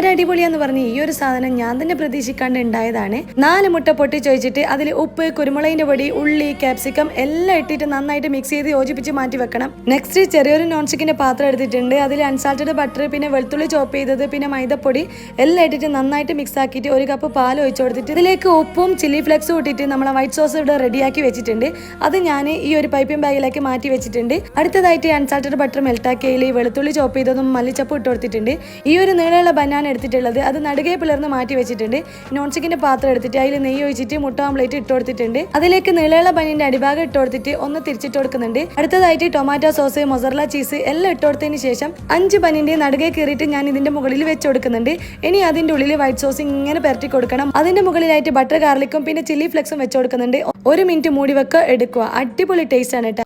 അടിപൊളിയാന്ന് പറഞ്ഞ് ഈ ഒരു സാധനം ഞാൻ തന്നെ പ്രതീക്ഷിക്കാണ്ട് ഉണ്ടായതാണ്. 4 മുട്ട പൊട്ടി ചോദിച്ചിട്ട് അതിൽ ഉപ്പ്, കുരുമുളകിന്റെ പൊടി, ഉള്ളി, ക്യാപ്സിക്കം എല്ലാം ഇട്ടിട്ട് നന്നായിട്ട് മിക്സ് ചെയ്ത് യോജിപ്പിച്ച് മാറ്റി വെക്കണം. നെക്സ്റ്റ് ചെറിയൊരു നോൺ സ്റ്റിക്കിന്റെ പാത്രം എടുത്തിട്ടുണ്ട്. അതിൽ അൺസാൾട്ടഡ് ബട്ടർ, പിന്നെ വെളുത്തുള്ളി ചോപ്പ് ചെയ്തത്, പിന്നെ മൈദപ്പൊടി എല്ലാം ഇട്ടിട്ട് നന്നായിട്ട് മിക്സ് ആക്കിയിട്ട് 1 കപ്പ് പാൽ ഒഴിച്ചു കൊടുത്തിട്ട് ഇതിലേക്ക് ഉപ്പും ചില്ലി ഫ്ലെക്സും ഇട്ടിട്ട് നമ്മളെ വൈറ്റ് സോസ് ഇവിടെ റെഡിയാക്കി വെച്ചിട്ടുണ്ട്. അത് ഞാൻ ഈ ഒരു പൈപ്പിംഗ് ബാഗിലേക്ക് മാറ്റി വെച്ചിട്ടുണ്ട്. അടുത്തതായിട്ട് അൺസാൾട്ടഡ് ബട്ടർ മെൽട്ടാക്കിയതിൽ വെളുത്തുള്ളി ചോപ്പ് ചെയ്തതും മല്ലിച്ചപ്പ് ഇട്ട് കൊടുത്തിട്ടുണ്ട്. ഈ ഒരു നീളമുള്ള ബനാന എടുത്തിട്ടുള്ളത് അത് നടുകെ പിളർന്ന് മാറ്റി വെച്ചിട്ടുണ്ട്. നോൺ സ്റ്റിക്കിന്റെ പാത്രം എടുത്തിട്ട് അതിൽ നെയ്യ് ഒഴിച്ചിട്ട് മുട്ട ഓംലേറ്റ് ഇട്ട് കൊടുത്തിട്ടുണ്ട്. അതിലേക്ക് നീളമുള്ള ബനിന്റെ അടിഭാഗം ഇട്ട് കൊടുത്തിട്ട് ഒന്ന് തിരിച്ചിട്ട് കൊടുക്കുന്നുണ്ട്. അടുത്തതായിട്ട് ടൊമാറ്റോ സോസ്, മൊസറല്ല ചീസ് എല്ലാം ഇട്ട് കൊടുത്തതിന് ശേഷം 5 ബനിന്റെ നടുകെ കീറിയിട്ട് ഞാൻ ഇതിന്റെ മുകളിൽ വെച്ച് കൊടുക്കുന്നുണ്ട്. ഇനി അതിന്റെ ഉള്ളിൽ വൈറ്റ് സോസ് ഇങ്ങനെ പെരട്ടി കൊടുക്കണം. അതിന്റെ മുകളിലായിട്ട് ബട്ടർ ഗാർലിക്കും പിന്നെ ചില്ലി ഫ്ലെക്സും വെച്ച് കൊടുക്കുന്നുണ്ട്. 1 മിനിറ്റ് മൂടി വെക്കുക, എടുക്കുക. അടിപൊളി ടേസ്റ്റ് ആണ് കേട്ടോ.